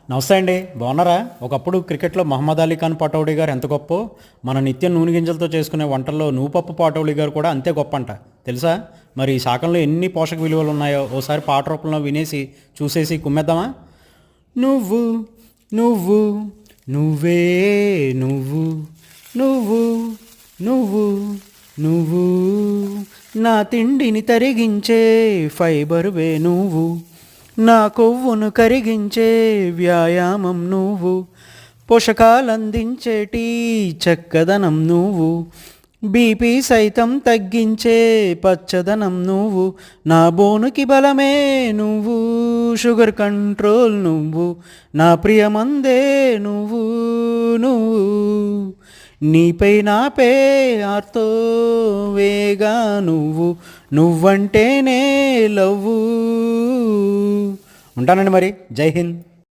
నమస్తే అండి, బాగున్నారా? ఒకప్పుడు క్రికెట్లో మహమ్మద్ అలీ ఖాన్ పటౌడీ గారు ఎంత గొప్పో, మన నిత్యం నూనె గింజలతో చేసుకునే వంటల్లో నువ్వుపప్పు పటౌడీ గారు కూడా అంతే గొప్ప అంట. తెలుసా? మరి ఈ శాకంలో ఎన్ని పోషక విలువలు ఉన్నాయో ఓసారి పాట రూపంలో వినేసి చూసేసి కుమ్మేద్దామా? నువ్వు నువ్వు నువ్వే నువ్వు నువ్వు నువ్వు నువ్వు నా తిండిని తరిగించే ఫైబర్వే నువ్వు, నా కొవ్వును కరిగించే వ్యాయామం నువ్వు, పోషకాలందించేటి చక్కదనం నువ్వు, బీపీ సైతం తగ్గించే పచ్చదనం నువ్వు, నా బోనుకి బలమే నువ్వు, షుగర్ కంట్రోల్ నువ్వు, నా ప్రియమందే నువ్వు నువ్వు, నీపై నాపై ఆర్తో వేగా నువ్వు, నువ్వంటేనే లవ్వు. ఉంటానండి మరి. జై హింద్.